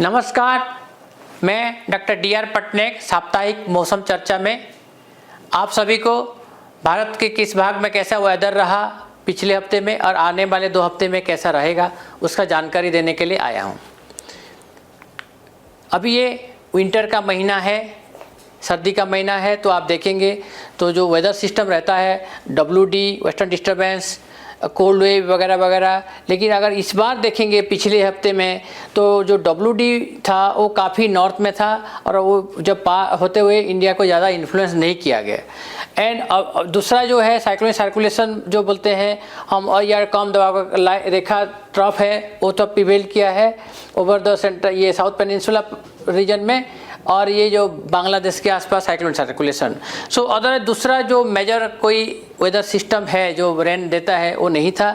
नमस्कार, मैं doctor DR. Patnaik साप्ताहिक मौसम चर्चा में आप सभी को भारत के किस भाग में कैसा वेदर रहा पिछले हफ्ते में और आने वाले 2 हफ्ते में कैसा रहेगा उसका जानकारी देने के लिए आया हूँ। अभी ये विंटर का महीना है, सर्दी का महीना है, तो आप देखेंगे तो जो वेदर सिस्टम रहता है WD western disturbance, cold wave वगैरह वगैरह, लेकिन अगर इस बार देखेंगे पिछले हफ्ते में तो जो WD था वो काफ़ी नॉर्थ में था और वो जब होते हुए इंडिया को ज़्यादा इन्फ्लुएंस नहीं किया गया। एंड दूसरा जो है साइक्लोनिक सर्कुलेशन जो बोलते हैं हम, और यार कम दबाव का रेखा ट्रफ है वो तो प्रिवेल किया है ओवर द सेंटर, ये साउथ पेनिनसुला रीजन में, और ये जो बांग्लादेश के आसपास साइक्लोनिक सर्कुलेशन। सो अदर दूसरा जो मेजर कोई वेदर सिस्टम है जो रेन देता है वो नहीं था।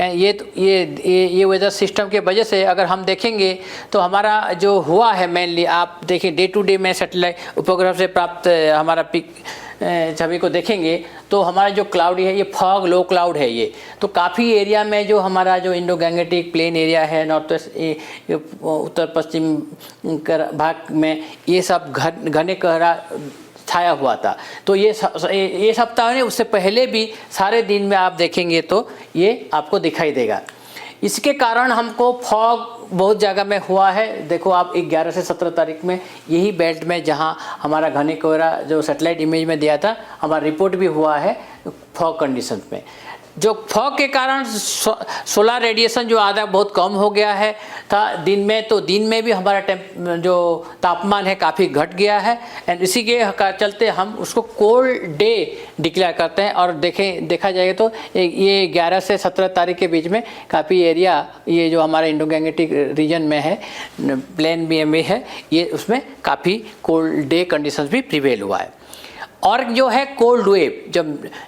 ये वेदर सिस्टम के वजह से अगर हम देखेंगे तो हमारा जो हुआ है मेनली, आप देखिए डे टू डे में सैटेलाइट उपग्रह से प्राप्त हमारा पिक छवि को देखेंगे तो हमारा जो क्लाउडी है ये फॉग लो क्लाउड है। ये तो काफ़ी एरिया में जो हमारा जो इंडो गैंगेटिक प्लेन एरिया है, नॉर्थ वेस्ट उत्तर पश्चिम भाग में ये सब घने कोहरा छाया हुआ था। तो ये सप्ताह ने उससे पहले भी सारे दिन में आप देखेंगे तो ये आपको दिखाई देगा। इसके कारण हमको फॉग बहुत जगह में हुआ है। देखो आप 11 से 17 तारीख में यही बेल्ट में जहां हमारा घने कोहरा जो सैटेलाइट इमेज में दिया था, हमारा रिपोर्ट भी हुआ है फॉग कंडीशंस में। जो फॉग के कारण सोलर रेडिएशन जो आधा बहुत कम हो गया है था दिन में, तो दिन में भी हमारा जो तापमान है काफ़ी घट गया है। एंड इसी के चलते हम उसको कोल्ड डे डिक्लेयर करते हैं। और देखा जाएगा तो ये 11 से 17 तारीख के बीच में काफ़ी एरिया ये जो हमारा इंडो गैंगेटिक रीजन में है, प्लेन BMA है, ये उसमें काफ़ी कोल्ड डे कंडीशंस भी प्रिवेल हुआ है। और जो है कोल्ड वेव,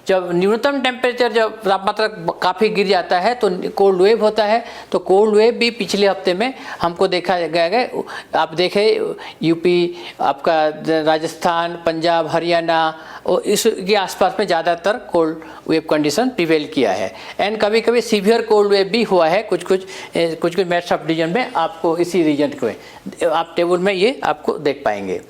जब न्यूनतम टेम्परेचर जब तापमात्रा काफ़ी गिर जाता है तो कोल्ड वेव होता है। तो कोल्ड वेव भी पिछले हफ्ते में हमको देखा गया। आप देखें यूपी, आपका राजस्थान, पंजाब, हरियाणा और इसके आसपास में ज़्यादातर कोल्ड वेव कंडीशन प्रिवेल किया है। एंड कभी कभी सीवियर कोल्ड वेव भी हुआ है कुछ मैच सब रीजन में। आपको इसी रीजन को आप टेबल में ये आपको देख पाएंगे।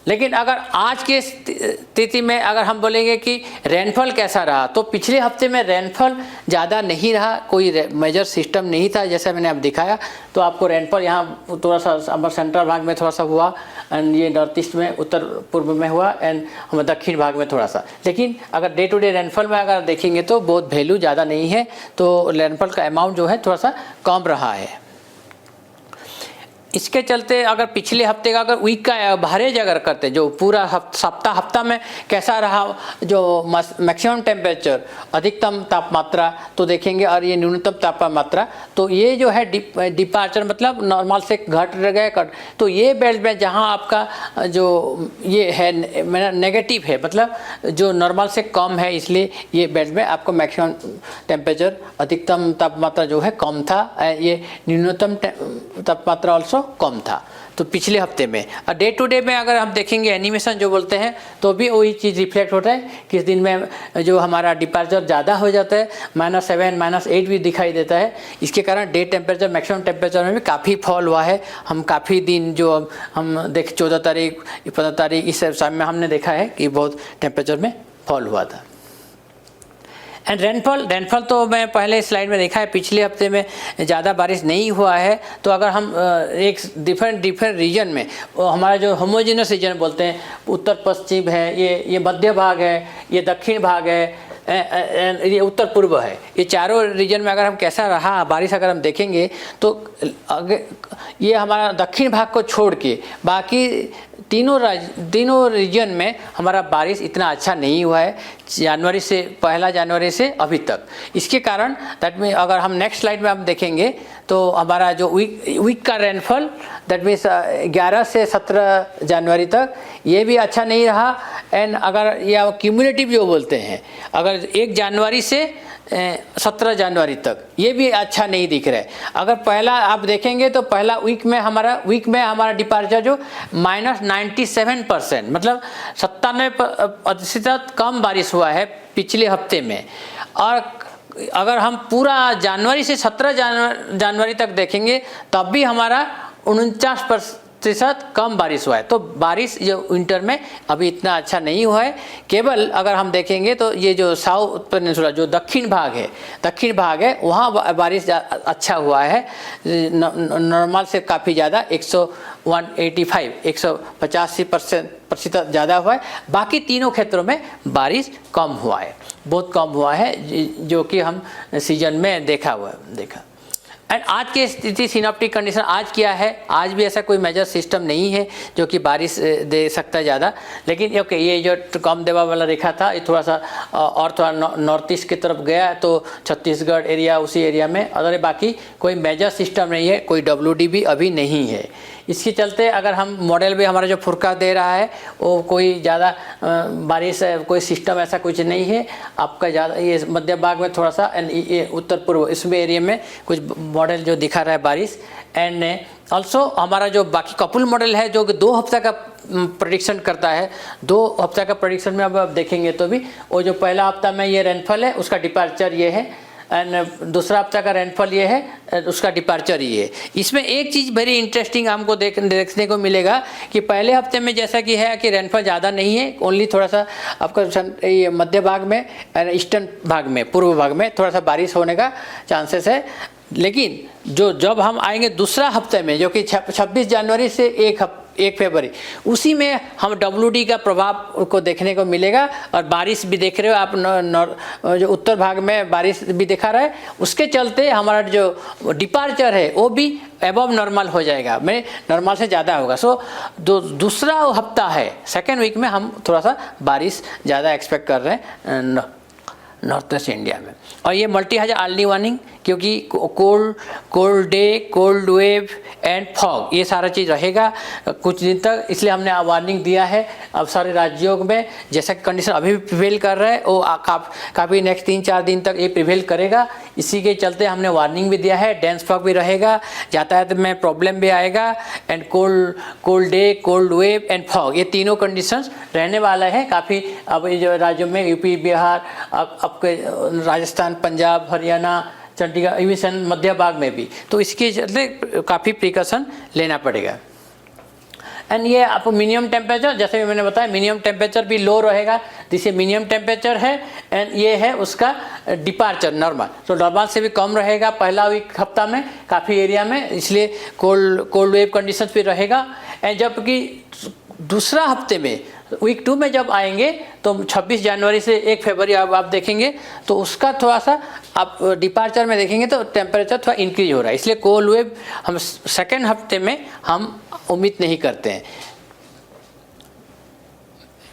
लेकिन अगर आज की स्थिति में अगर हम बोलेंगे कि रेनफॉल कैसा रहा, तो पिछले हफ्ते में रेनफॉल ज़्यादा नहीं रहा, कोई मेजर सिस्टम नहीं था जैसा मैंने अब दिखाया। तो आपको रेनफॉल यहाँ थोड़ा सा हमारे सेंट्रल भाग में थोड़ा सा हुआ, एंड ये नॉर्थ ईस्ट में उत्तर पूर्व में हुआ, एंड हमारे दक्षिण भाग में थोड़ा सा। लेकिन अगर डे टू डे रेनफॉल में अगर देखेंगे तो बहुत वैल्यू ज़्यादा नहीं है, तो रेनफॉल का अमाउंट जो है थोड़ा सा कम रहा है। इसके चलते अगर पिछले हफ्ते का अगर वीक का एवरेज अगर करते, जो पूरा हफ्ता में कैसा रहा, जो मैक्सिमम टेम्परेचर अधिकतम तापमात्रा तो देखेंगे और ये न्यूनतम तापमात्रा, तो ये जो है डिपार्चर मतलब नॉर्मल से घट गए। तो ये बेल्ट में जहाँ आपका जो ये है नेगेटिव है, मतलब जो नॉर्मल से कम है, इसलिए ये बेल्ट में आपको मैक्सिमम टेम्परेचर अधिकतम तापमात्रा जो है कम था, ये न्यूनतम तापमात्रा ऑल्सो कम था तो पिछले हफ्ते में। और डे टू डे में अगर हम देखेंगे एनिमेशन जो बोलते हैं तो भी वही चीज़ रिफ्लेक्ट होता है। किस दिन में जो हमारा डिपार्चर ज़्यादा हो जाता है, -7 -8 भी दिखाई देता है। इसके कारण डे टेम्परेचर मैक्सिमम टेम्परेचर में भी काफ़ी फॉल हुआ है। हम काफ़ी दिन जो हम 14 तारीख 15 तारीख इस समय में हमने देखा है कि बहुत टेम्परेचर में फॉल हुआ था। एंड रेनफॉल तो मैं पहले स्लाइड में देखा है, पिछले हफ्ते में ज़्यादा बारिश नहीं हुआ है। तो अगर हम एक डिफरेंट रीजन में, हमारा जो होमोजेनस रीजन बोलते हैं, उत्तर पश्चिम है, ये मध्य भाग है, ये दक्षिण भाग है, ये उत्तर पूर्व है, ये चारों रीजन में अगर हम कैसा रहा बारिश अगर हम देखेंगे तो ये हमारा दक्षिण भाग को छोड़ के बाकी तीनों रीजन में हमारा बारिश इतना अच्छा नहीं हुआ है पहला जनवरी से अभी तक। इसके कारण दैट मीन अगर हम नेक्स्ट स्लाइड में हम देखेंगे तो हमारा जो वीक का रेनफॉल दैट मीन्स 11 से 17 जनवरी तक ये भी अच्छा नहीं रहा। एंड अगर या क्यूमुलेटिव जो बोलते हैं, अगर 1 जनवरी से 17 जनवरी तक ये भी अच्छा नहीं दिख रहा है। अगर पहला आप देखेंगे तो पहला वीक में हमारा डिपार्चर जो -97%, मतलब 97% कम बारिश हुआ है पिछले हफ्ते में। और अगर हम पूरा जनवरी से 17 जनवरी तक देखेंगे तब भी हमारा 49% कम बारिश हुआ है। तो बारिश जो विंटर में अभी इतना अच्छा नहीं हुआ है। केवल अगर हम देखेंगे तो ये जो साउथ पेनिनसुला जो दक्षिण भाग है वहाँ बारिश अच्छा हुआ है, नॉर्मल से काफ़ी ज़्यादा 185% ज़्यादा हुआ है। बाकी तीनों क्षेत्रों में बारिश कम हुआ है, बहुत कम हुआ है, जो कि हम सीजन में देखा। एंड आज की स्थिति सिनॉप्टिक कंडीशन आज क्या है, आज भी ऐसा कोई मेजर सिस्टम नहीं है जो कि बारिश दे सकता है ज़्यादा। लेकिन ओके, ये जो कम देवा वाला रेखा था ये थोड़ा सा और थोड़ा नॉर्थ ईस्ट की तरफ गया तो छत्तीसगढ़ एरिया, उसी एरिया में, अगर बाकी कोई मेजर सिस्टम नहीं है, कोई WD भी अभी नहीं है। इसके चलते अगर हम मॉडल भी हमारा जो फोरकास्ट दे रहा है वो कोई ज़्यादा बारिश कोई सिस्टम ऐसा कुछ नहीं है आपका ज़्यादा। ये मध्य भाग में थोड़ा सा ये उत्तर पूर्व इसमें एरिया में कुछ मॉडल जो दिखा रहा है बारिश। एंड ऑल्सो हमारा जो बाकी कपुल मॉडल है जो कि 2 हफ्ते का प्रेडिक्शन करता है, 2 हफ्ते का प्रेडिक्शन में अब आप देखेंगे तो भी वो जो पहला हफ्ता में ये रेनफॉल है उसका डिपार्चर ये है, एंड दूसरा हफ्ता का रेनफॉल ये है, उसका डिपार्चर ये है। इसमें एक चीज़ वेरी इंटरेस्टिंग हमको देखने को मिलेगा कि पहले हफ्ते में जैसा कि है कि रेनफॉल ज़्यादा नहीं है, ओनली थोड़ा सा आपका ये मध्य भाग में, ईस्टर्न भाग में, पूर्व भाग में थोड़ा सा बारिश होने का चांसेस है। लेकिन जब हम आएंगे दूसरा हफ्ते में जो कि 26 जनवरी से 1 फरवरी, उसी में हम WD का प्रभाव को देखने को मिलेगा। और बारिश भी देख रहे हो आप, जो उत्तर भाग में बारिश भी दिखा रहा है, उसके चलते हमारा जो डिपार्चर है वो भी एबव नॉर्मल हो जाएगा, में नॉर्मल से ज़्यादा होगा। सो दूसरा हफ्ता है, सेकेंड वीक में हम थोड़ा सा बारिश ज़्यादा एक्सपेक्ट कर रहे हैं नॉर्थ वेस्ट इंडिया में। और ये मल्टी हैज़ अर्ली वार्निंग, क्योंकि cold day, cold wave and fog ये सारा चीज़ रहेगा कुछ दिन तक, इसलिए हमने वार्निंग दिया है। अब सारे राज्यों में जैसा कि कंडीशन अभी भी प्रिवेल कर रहा है वो काफ़ी नेक्स्ट 3-4 दिन तक ये प्रिवेल करेगा। इसी के चलते हमने वार्निंग भी दिया है, डेंस फॉग भी रहेगा, यातायात में प्रॉब्लम भी आएगा, and cold day, cold wave and fog ये तीनों कंडीशंस रहने वाला है काफ़ी। अब ये जो राज्यों में यूपी, बिहार, आपके राजस्थान, पंजाब, हरियाणा, चंडीगढ़, इवन मध्य भाग में भी, तो इसके चलते काफ़ी प्रिकॉशन लेना पड़ेगा। एंड ये आपको मिनिमम टेम्परेचर, जैसे भी मैंने बताया, मिनिमम टेम्परेचर भी लो रहेगा, जिसे मिनिमम टेम्परेचर है, एंड ये है उसका डिपार्चर नॉर्मल, तो नॉर्मल से भी कम रहेगा पहला वीक हफ्ता में काफ़ी एरिया में, इसलिए कोल्ड वेव कंडीशंस भी रहेगा। एंड जबकि दूसरा हफ्ते में वीक 2 में जब आएंगे तो 26 जनवरी से 1 फरवरी आप देखेंगे तो उसका थोड़ा सा आप डिपार्चर में देखेंगे तो टेम्परेचर थोड़ा इंक्रीज हो रहा है, इसलिए कोल्ड वेव हम सेकेंड हफ्ते में हम उम्मीद नहीं करते हैं।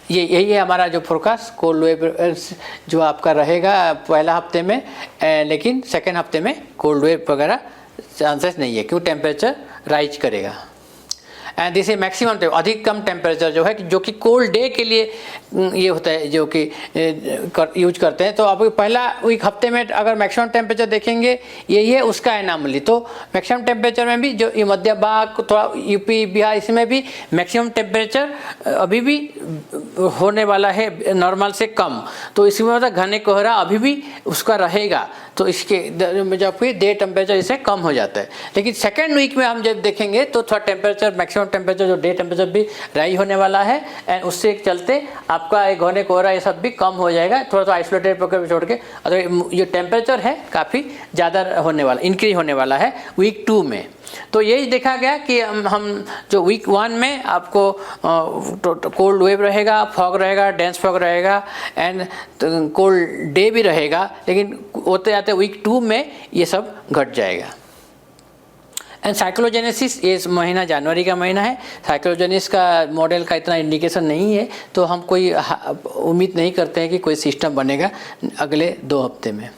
यही है हमारा जो फोरकास्ट, कोल्ड वेव जो आपका रहेगा पहला हफ्ते में, लेकिन सेकेंड हफ्ते में कोल्ड वेव वगैरह चांसेस नहीं है, क्यों टेम्परेचर राइज करेगा। एंड दिस इज मैक्सिमम अधिकतम टेम्परेचर जो है, जो कि कोल्ड डे के लिए ये होता है, जो कि यूज करते हैं। तो अब पहला वीक हफ्ते में अगर मैक्सिमम टेम्परेचर देखेंगे यही है उसका एनामली, तो मैक्सिमम टेम्परेचर में भी जो ये मध्य भाग, थोड़ा यूपी, बिहार, इसमें भी मैक्सिमम टेम्परेचर अभी भी होने वाला है नॉर्मल से कम, तो इसमें मतलब घने कोहरा अभी भी उसका रहेगा, तो इसके जब फिर डे टेम्परेचर इससे कम हो जाता है। लेकिन सेकेंड वीक में हम जब देखेंगे तो थोड़ा टेम्परेचर, मैक्सिमम टेम्परेचर जो डे टेम्परेचर भी राइज होने वाला है, एंड उससे चलते आपका एक घने कोहरा ये सब भी कम हो जाएगा, थोड़ा सा आइसोलेटेड पकड़ छोड़ के। अगर जो टेम्परेचर है काफ़ी ज़्यादा होने वाला, इंक्रीज होने वाला है वीक 2 में। तो यही देखा गया कि हम जो वीक 1 में आपको कोल्ड वेव रहेगा, फॉग रहेगा, डेंस फॉग रहेगा, एंड कोल्ड डे भी रहेगा, लेकिन होते जाते वीक 2 में ये सब घट जाएगा। एंड साइक्लोजेनेसिस, ये महीना जनवरी का महीना है, साइक्लोजेनेसिस का मॉडल का इतना इंडिकेशन नहीं है, तो हम कोई उम्मीद नहीं करते हैं कि कोई सिस्टम बनेगा अगले 2 हफ्ते में।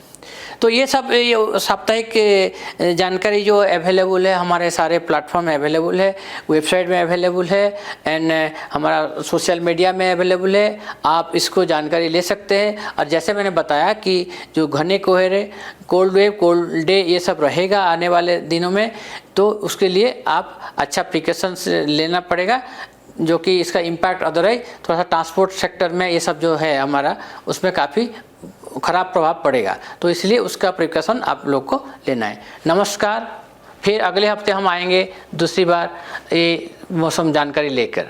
तो ये सब ये साप्ताहिक जानकारी जो अवेलेबल है, हमारे सारे प्लेटफॉर्म में अवेलेबल है, वेबसाइट में अवेलेबल है, एंड हमारा सोशल मीडिया में अवेलेबल है, आप इसको जानकारी ले सकते हैं। और जैसे मैंने बताया कि जो घने कोहरे, कोल्ड वेव, कोल्ड डे ये सब रहेगा आने वाले दिनों में, तो उसके लिए आप अच्छा प्रिकॉशंस लेना पड़ेगा, जो कि इसका इम्पैक्ट अदरवाइज थोड़ा सा ट्रांसपोर्ट सेक्टर में ये सब जो है हमारा, उसमें काफ़ी खराब प्रभाव पड़ेगा, तो इसलिए उसका प्रिकॉशन आप लोग को लेना है। नमस्कार। फिर अगले हफ्ते हम आएंगे दूसरी बार ये मौसम जानकारी लेकर।